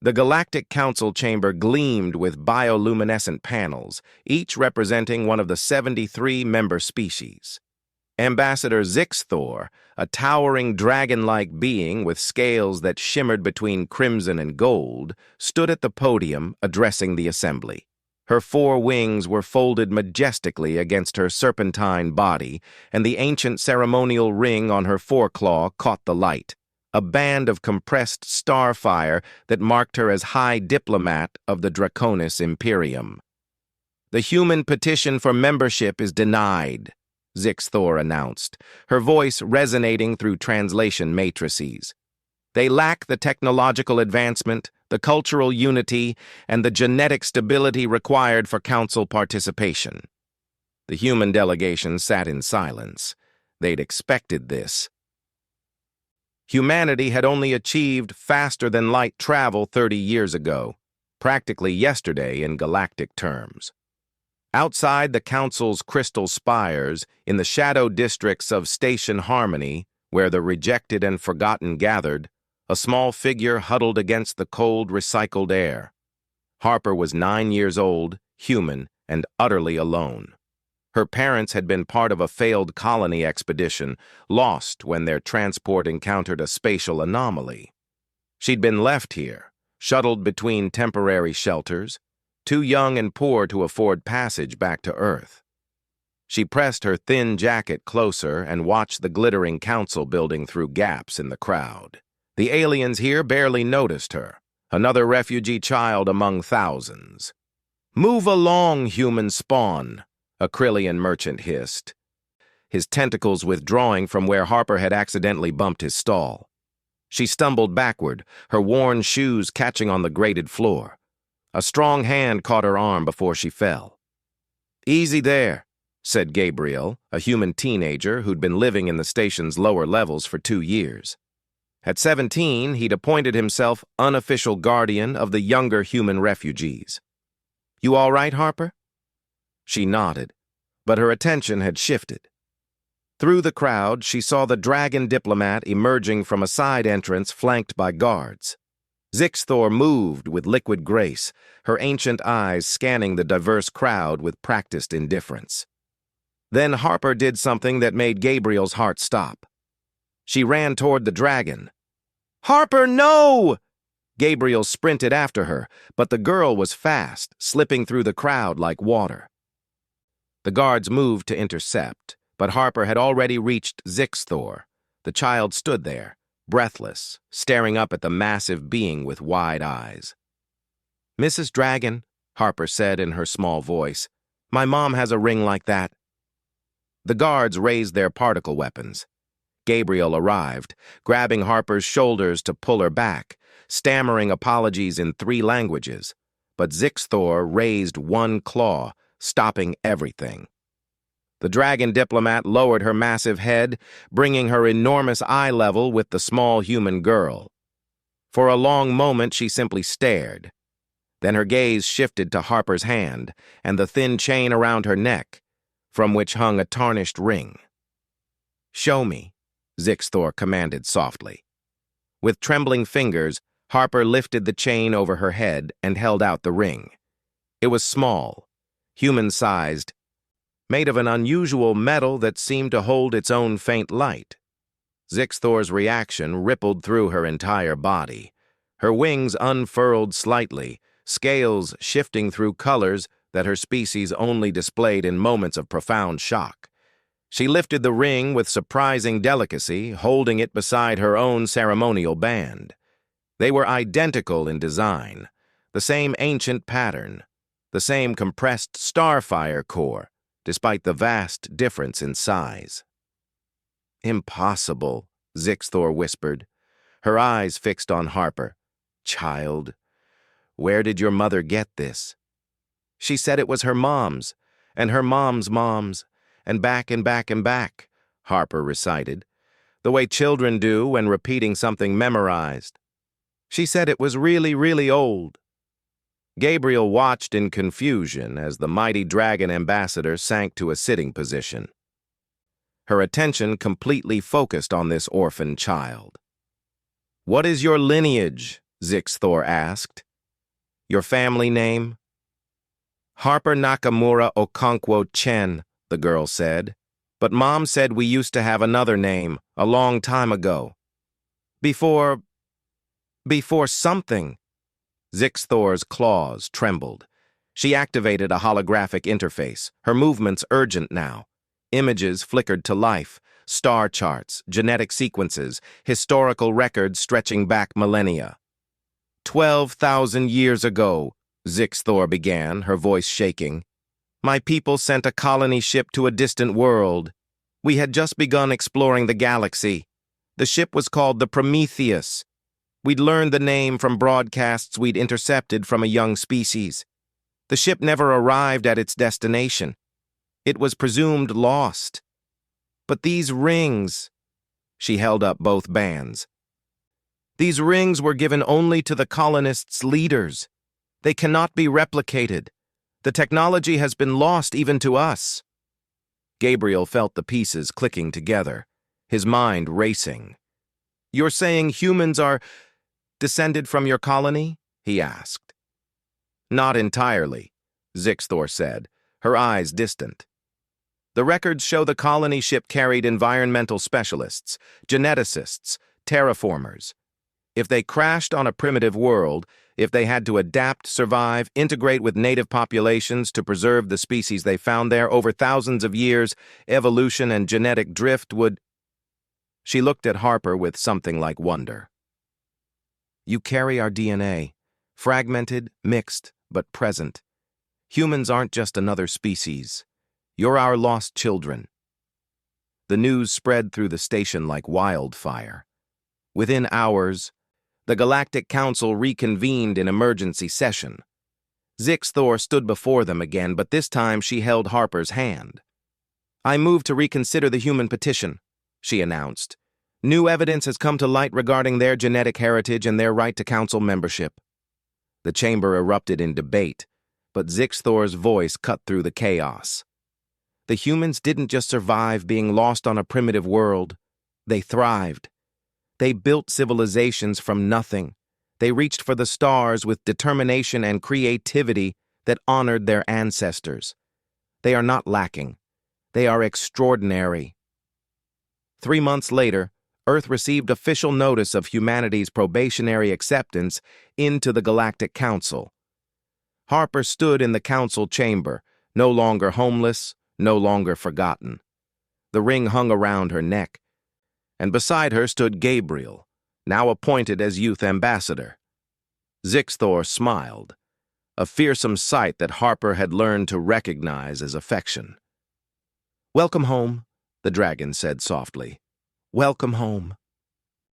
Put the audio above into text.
The Galactic Council chamber gleamed with bioluminescent panels, each representing one of the 73 member species. Ambassador Zixthor, a towering dragon-like being with scales that shimmered between crimson and gold, stood at the podium addressing the assembly. Her 4 wings were folded majestically against her serpentine body, and the ancient ceremonial ring on her foreclaw caught the light, a band of compressed starfire that marked her as High Diplomat of the Draconis Imperium. "The human petition for membership is denied," Zixthor announced, her voice resonating through translation matrices. "They lack the technological advancement, the cultural unity, and the genetic stability required for council participation." The human delegation sat in silence. They'd expected this. Humanity had only achieved faster-than-light travel 30 years ago, practically yesterday in galactic terms. Outside the Council's crystal spires, in the shadow districts of Station Harmony, where the rejected and forgotten gathered, a small figure huddled against the cold, recycled air. Harper was 9 years old, human, and utterly alone. Her parents had been part of a failed colony expedition, lost when their transport encountered a spatial anomaly. She'd been left here, shuttled between temporary shelters, too young and poor to afford passage back to Earth. She pressed her thin jacket closer and watched the glittering council building through gaps in the crowd. The aliens here barely noticed her, another refugee child among thousands. "Move along, human spawn," a Krillian merchant hissed, his tentacles withdrawing from where Harper had accidentally bumped his stall. She stumbled backward, her worn shoes catching on the grated floor. A strong hand caught her arm before she fell. "Easy there," said Gabriel, a human teenager who'd been living in the station's lower levels for 2 years. At 17, he'd appointed himself unofficial guardian of the younger human refugees. "You all right, Harper?" She nodded, but her attention had shifted. Through the crowd, she saw the dragon diplomat emerging from a side entrance flanked by guards. Zixthor moved with liquid grace, her ancient eyes scanning the diverse crowd with practiced indifference. Then Harper did something that made Gabriel's heart stop. She ran toward the dragon. "Harper, no!" Gabriel sprinted after her, but the girl was fast, slipping through the crowd like water. The guards moved to intercept, but Harper had already reached Zixthor. The child stood there, breathless, staring up at the massive being with wide eyes. "Mrs. Dragon," Harper said in her small voice, "my mom has a ring like that." The guards raised their particle weapons. Gabriel arrived, grabbing Harper's shoulders to pull her back, stammering apologies in 3 languages, but Zixthor raised one claw, stopping everything. The dragon diplomat lowered her massive head, bringing her enormous eye level with the small human girl. For a long moment, she simply stared. Then her gaze shifted to Harper's hand and the thin chain around her neck, from which hung a tarnished ring. "Show me," Zixthor commanded softly. With trembling fingers, Harper lifted the chain over her head and held out the ring. It was small, human-sized, made of an unusual metal that seemed to hold its own faint light. Zixthor's reaction rippled through her entire body. Her wings unfurled slightly, scales shifting through colors that her species only displayed in moments of profound shock. She lifted the ring with surprising delicacy, holding it beside her own ceremonial band. They were identical in design, the same ancient pattern, the same compressed starfire core, despite the vast difference in size. "Impossible," Zixthor whispered, her eyes fixed on Harper. "Child, where did your mother get this?" "She said it was her mom's, and her mom's mom's, and back and back and back," Harper recited, the way children do when repeating something memorized. "She said it was really, really old." Gabriel watched in confusion as the mighty dragon ambassador sank to a sitting position. Her attention completely focused on this orphan child. "What is your lineage?" Zixthor asked. Your family name? Harper Nakamura Okonkwo Chen, the girl said. But Mom said we used to have another name, a long time ago. Before something. Zixthor's claws trembled. She activated a holographic interface, her movements urgent now. Images flickered to life, star charts, genetic sequences, historical records stretching back millennia. 12,000 years ago, Zixthor began, her voice shaking. My people sent a colony ship to a distant world. We had just begun exploring the galaxy. The ship was called the Prometheus. We'd learned the name from broadcasts we'd intercepted from a young species. The ship never arrived at its destination. It was presumed lost. But these rings... She held up both bands. These rings were given only to the colonists' leaders. They cannot be replicated. The technology has been lost even to us. Gabriel felt the pieces clicking together, his mind racing. You're saying humans are descended from your colony? He asked. Not entirely, Zixthor said, her eyes distant. The records show the colony ship carried environmental specialists, geneticists, terraformers. If they crashed on a primitive world, if they had to adapt, survive, integrate with native populations to preserve the species they found there over thousands of years, evolution and genetic drift would... She looked at Harper with something like wonder. You carry our DNA, fragmented, mixed, but present. Humans aren't just another species. You're our lost children. The news spread through the station like wildfire. Within hours, the Galactic Council reconvened in emergency session. Zixthor stood before them again, but this time she held Harper's hand. I move to reconsider the human petition, she announced. New evidence has come to light regarding their genetic heritage and their right to council membership. The chamber erupted in debate, but Zixthor's voice cut through the chaos. The humans didn't just survive being lost on a primitive world. They thrived. They built civilizations from nothing. They reached for the stars with determination and creativity that honored their ancestors. They are not lacking. They are extraordinary. 3 months later, Earth received official notice of humanity's probationary acceptance into the Galactic Council. Harper stood in the council chamber, no longer homeless, no longer forgotten. The ring hung around her neck, and beside her stood Gabriel, now appointed as youth ambassador. Zixthor smiled, a fearsome sight that Harper had learned to recognize as affection. Welcome home, the dragon said softly. Welcome home.